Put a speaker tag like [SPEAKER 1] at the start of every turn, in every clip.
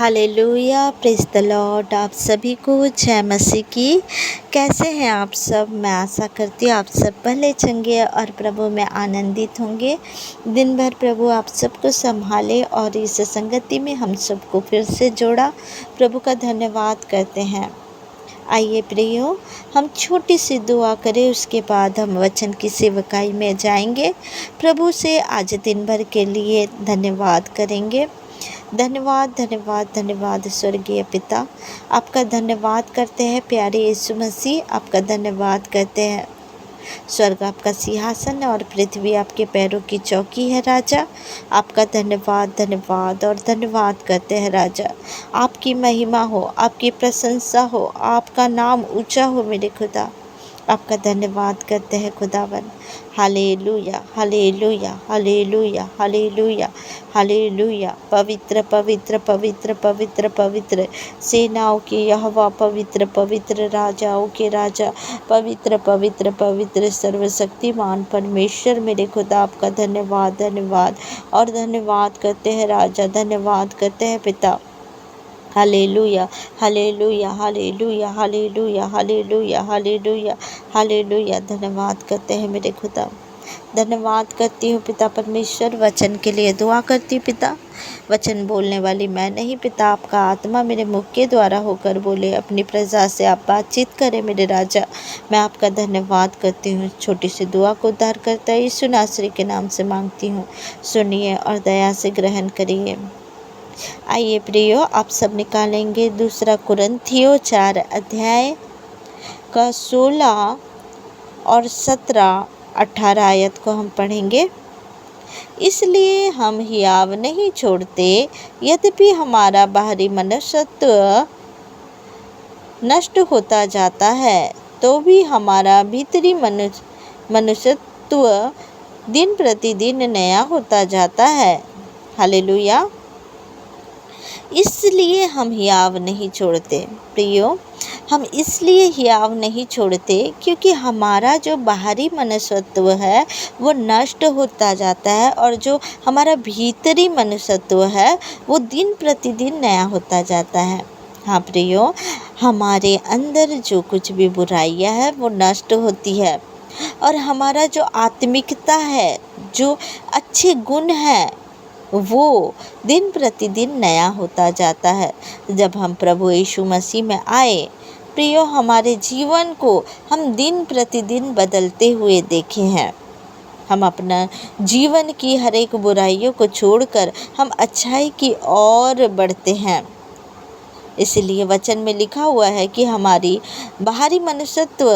[SPEAKER 1] Hallelujah, praise the Lord. आप सभी को जय मसीह की। कैसे हैं आप सब? मैं आशा करती हूँ आप सब भले चंगे और प्रभु में आनंदित होंगे। दिन भर प्रभु आप सबको संभाले और इस संगति में हम सबको फिर से जोड़ा। प्रभु का धन्यवाद करते हैं। आइए प्रियो, हम छोटी सी दुआ करें, उसके बाद हम वचन की सेवकाई में जाएंगे। प्रभु से आज दिन भर के लिए धन्यवाद करेंगे। धन्यवाद धन्यवाद धन्यवाद स्वर्गीय पिता, आपका धन्यवाद करते हैं। प्यारे यीशु मसीह, आपका धन्यवाद करते हैं। स्वर्ग आपका सिंहासन और पृथ्वी आपके पैरों की चौकी है राजा। आपका धन्यवाद धन्यवाद और धन्यवाद करते हैं राजा। आपकी महिमा हो, आपकी प्रशंसा हो, आपका नाम ऊंचा हो मेरे खुदा। आपका धन्यवाद करते हैं खुदावन। Hallelujah hallelujah hallelujah hallelujah hallelujah. पवित्र पवित्र पवित्र पवित्र पवित्र सेनाओं के यहोवा, पवित्र पवित्र राजाओं के राजा, पवित्र पवित्र पवित्र सर्वशक्तिमान परमेश्वर मेरे खुदा, आपका धन्यवाद धन्यवाद और धन्यवाद करते हैं राजा। धन्यवाद करते हैं पिता। Hallelujah hallelujah hallelujah hallelujah hallelujah hallelujah hallelujah. धन्यवाद करते हैं मेरे खुदा। धन्यवाद करती हूँ पिता परमेश्वर। वचन के लिए दुआ करती हूँ पिता। वचन बोलने वाली मैं नहीं पिता, आपका आत्मा मेरे मुख के द्वारा होकर बोले। अपनी प्रजा से आप बातचीत करें मेरे राजा। मैं आपका धन्यवाद करती हूँ। छोटी सी दुआ को उद्धार करता है यीशु नासरी के नाम से मांगती हूँ। सुनिए और दया से ग्रहण करिए। आइए प्रियो, आप सब निकालेंगे दूसरा कुरिन्थियों 4 अध्याय का 16 और 17 18 आयत को हम पढ़ेंगे। इसलिए हम हियाव नहीं छोड़ते, यद्यपि हमारा बाहरी मनुष्यत्व नष्ट होता जाता है, तो भी हमारा भीतरी मनुष्यत्व दिन प्रतिदिन नया होता जाता है। हालेलुया। इसलिए हम हियाव नहीं छोड़ते। प्रियो, हम इसलिए हियाव नहीं छोड़ते क्योंकि हमारा जो बाहरी मनुष्यत्व है वो नष्ट होता जाता है, और जो हमारा भीतरी मनुष्यत्व है वो दिन प्रतिदिन नया होता जाता है। हाँ प्रियो, हमारे अंदर जो कुछ भी बुराइयां है वो नष्ट होती है, और हमारा जो आत्मिकता है, जो अच्छे गुण हैं, वो दिन प्रतिदिन नया होता जाता है। जब हम प्रभु यीशु मसीह में आए प्रियो, हमारे जीवन को हम दिन प्रतिदिन बदलते हुए देखे हैं। हम अपना जीवन की हर एक बुराइयों को छोड़कर हम अच्छाई की ओर बढ़ते हैं। इसलिए वचन में लिखा हुआ है कि हमारी बाहरी मनुष्यत्व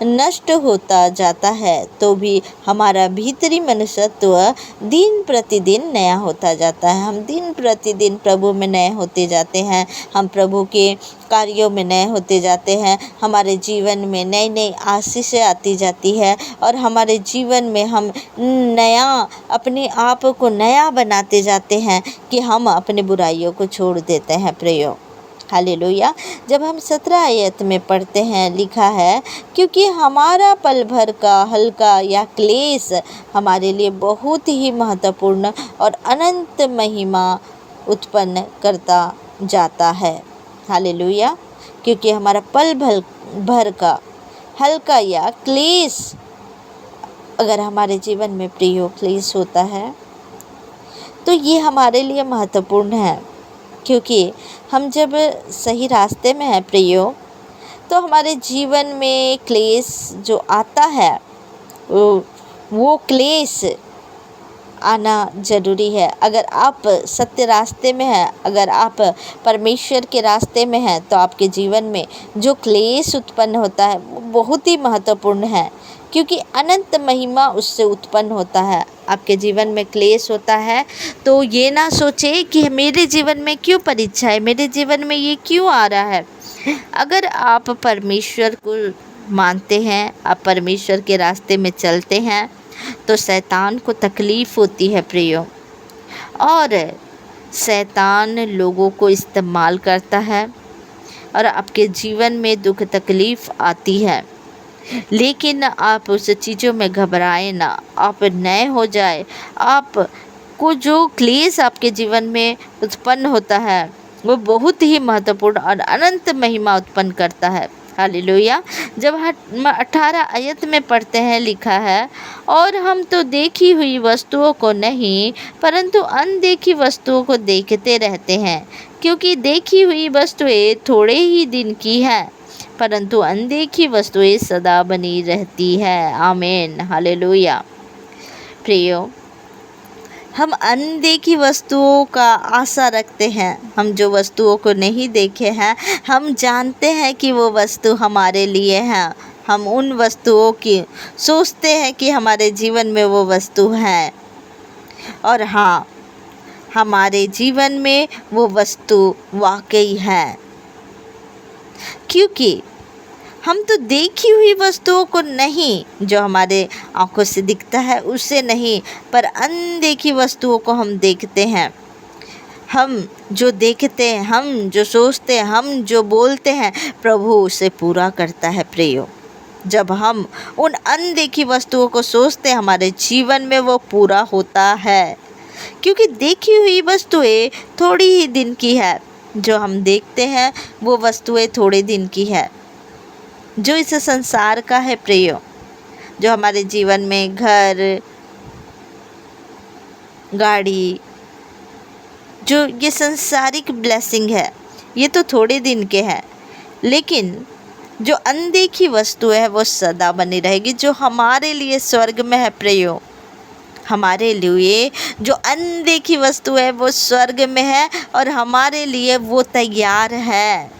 [SPEAKER 1] नष्ट होता जाता है, तो भी हमारा भीतरी मनुष्यत्व दिन प्रतिदिन नया होता जाता है। हम दिन प्रतिदिन प्रभु में नए होते जाते हैं। हम प्रभु के कार्यों में नए होते जाते हैं। हमारे जीवन में नई नई आशीषें आती जाती है, और हमारे जीवन में हम नया, अपने आप को नया बनाते जाते हैं कि हम अपने बुराइयों को छोड़ देते हैं प्रियो। हालेलुया। जब हम 17 आयत में पढ़ते हैं, लिखा है, क्योंकि हमारा पल भर का हल्का या क्लेश हमारे लिए बहुत ही महत्वपूर्ण और अनंत महिमा उत्पन्न करता जाता है। हालेलुया। क्योंकि हमारा पल भर का हल्का या क्लेश, अगर हमारे जीवन में प्रियो क्लेश होता है तो ये हमारे लिए महत्वपूर्ण है। क्योंकि हम जब सही रास्ते में हैं प्रियो, तो हमारे जीवन में क्लेश जो आता है वो क्लेश आना ज़रूरी है। अगर आप सत्य रास्ते में हैं, अगर आप परमेश्वर के रास्ते में हैं, तो आपके जीवन में जो क्लेश उत्पन्न होता है वो बहुत ही महत्वपूर्ण है, क्योंकि अनंत महिमा उससे उत्पन्न होता है। आपके जीवन में क्लेश होता है तो ये ना सोचे कि मेरे जीवन में क्यों परीक्षा है, मेरे जीवन में ये क्यों आ रहा है। अगर आप परमेश्वर को मानते हैं, आप परमेश्वर के रास्ते में चलते हैं, तो शैतान को तकलीफ़ होती है प्रियो, और शैतान लोगों को इस्तेमाल करता है, और आपके जीवन में दुख तकलीफ़ आती है। लेकिन आप उस चीज़ों में घबराए ना, आप नए हो जाए। आप को जो क्लेश आपके जीवन में उत्पन्न होता है वो बहुत ही महत्वपूर्ण और अनंत महिमा उत्पन्न करता है। हालेलुया। जब 18 आयत में पढ़ते हैं, लिखा है, और हम तो देखी हुई वस्तुओं को नहीं परंतु अनदेखी वस्तुओं को देखते रहते हैं, क्योंकि देखी हुई वस्तुएं थोड़े ही दिन की हैं परंतु अनदेखी वस्तुएं सदा बनी रहती है। आमीन। हालेलुया। प्रियो, हम अनदेखी वस्तुओं का आशा रखते हैं। हम जो वस्तुओं को नहीं देखे हैं, हम जानते हैं कि वो वस्तु हमारे लिए है। हम उन वस्तुओं की सोचते हैं कि हमारे जीवन में वो वस्तु है, और हाँ, हमारे जीवन में वो वस्तु वाकई है, क्योंकि हम तो देखी हुई वस्तुओं को नहीं, जो हमारे आंखों से दिखता है उसे नहीं, पर अनदेखी वस्तुओं को हम देखते हैं। हम जो देखते हैं, हम जो सोचते हैं, हम जो बोलते हैं, प्रभु उसे पूरा करता है। प्रियो, जब हम उन अनदेखी वस्तुओं को सोचते हैं, हमारे जीवन में वो पूरा होता है, क्योंकि देखी हुई वस्तुएं थोड़ी ही दिन की है। जो हम देखते हैं वो वस्तुएं थोड़े दिन की है, जो इस संसार का है। प्रियो, जो हमारे जीवन में घर, गाड़ी, जो ये संसारिक ब्लेसिंग है, ये तो थोड़े दिन के हैं, लेकिन जो अनदेखी वस्तु है वो सदा बनी रहेगी, जो हमारे लिए स्वर्ग में है। प्रियो, हमारे लिए जो अनदेखी वस्तु है वो स्वर्ग में है, और हमारे लिए वो तैयार है।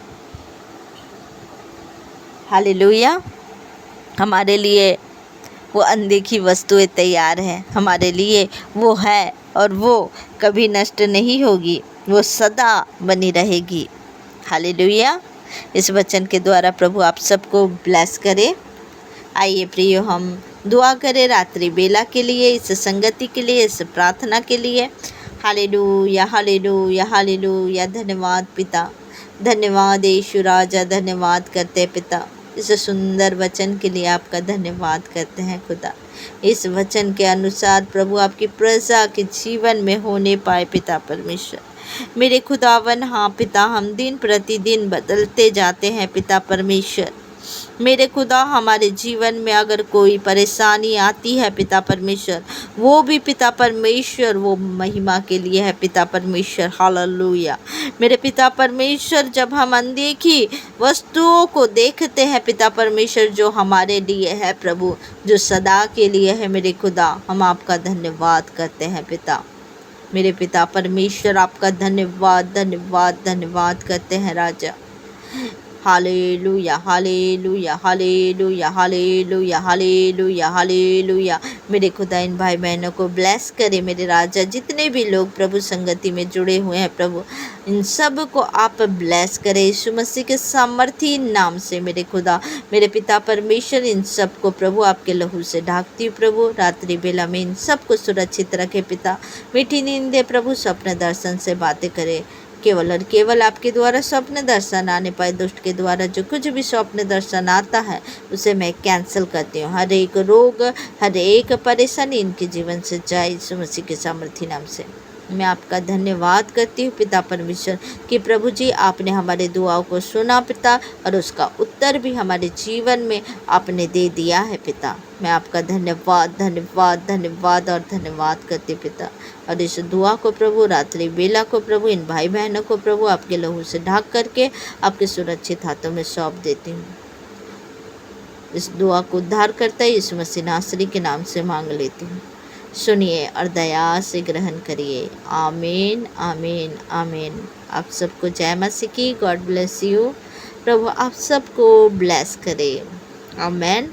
[SPEAKER 1] हालेलुया। हमारे लिए वो अनदेखी वस्तुएं तैयार है, हमारे लिए वो है, और वो कभी नष्ट नहीं होगी, वो सदा बनी रहेगी। हालेलुया। इस वचन के द्वारा प्रभु आप सबको ब्लेस करे। आइए प्रियो, हम दुआ करें रात्रि बेला के लिए, इस संगति के लिए, इस प्रार्थना के लिए। Hallelujah, hallelujah, hallelujah. धन्यवाद पिता, धन्यवाद यीशु राजा, धन्यवाद करते पिता, इस सुंदर वचन के लिए आपका धन्यवाद करते हैं खुदा। इस वचन के अनुसार प्रभु आपकी प्रजा के जीवन में होने पाए पिता परमेश्वर। मेरे खुदावन, हाँ पिता, हम दिन प्रतिदिन बदलते जाते हैं पिता परमेश्वर। मेरे खुदा, हमारे जीवन में अगर कोई परेशानी आती है पिता परमेश्वर, वो भी पिता परमेश्वर वो महिमा के लिए है पिता परमेश्वर। हालेलुया। मेरे पिता परमेश्वर, जब हम अनदेखी वस्तुओं को देखते हैं पिता परमेश्वर, जो हमारे लिए है प्रभु, जो सदा के लिए है, मेरे खुदा, हम आपका धन्यवाद करते हैं पिता। मेरे पिता परमेश्वर, आपका धन्यवाद, धन्यवाद, धन्यवाद करते हैं राजा। Hallelujah, hallelujah, hallelujah, hallelujah, hallelujah, hallelujah. मेरे खुदा, इन भाई बहनों को ब्लेस करे मेरे राजा। जितने भी लोग प्रभु संगति में जुड़े हुए हैं प्रभु, इन सब को आप ब्लेस करें यीशु मसीह के सामर्थी नाम से। मेरे खुदा, मेरे पिता परमेश्वर, इन सब को प्रभु आपके लहू से ढाकती हूँ प्रभु। रात्रि बेला में इन सब को सुरक्षित रखे पिता। मीठी नींद दे प्रभु, स्वप्न दर्शन से बातें करे। केवल और केवल आपके द्वारा स्वप्न दर्शन आने पाए। दुष्ट के द्वारा जो कुछ भी स्वप्न दर्शन आता है उसे मैं कैंसिल करती हूँ। हर एक रोग, हर एक परेशानी इनके जीवन से जाए यीशु मसीह के सामर्थी नाम से। मैं आपका धन्यवाद करती हूँ पिता परमेश्वर कि प्रभु जी, आपने हमारे दुआओं को सुना पिता, और उसका उत्तर भी हमारे जीवन में आपने दे दिया है पिता। मैं आपका धन्यवाद, धन्यवाद, धन्यवाद और धन्यवाद करती पिता। और इस दुआ को प्रभु, रात्रि बेला को प्रभु, इन भाई बहनों को प्रभु आपके लहू से ढक करके आपके सुरक्षित हाथों में सौंप देती हूँ। इस दुआ को उद्धार करता यीशु मसीह नासरी के नाम से मांग लेती हूँ। सुनिए और दया से ग्रहण करिए। आमीन, आमीन, आमीन। आप सबको जय मसीह की। God bless you. प्रभु आप सबको ब्लेस करे। आमीन।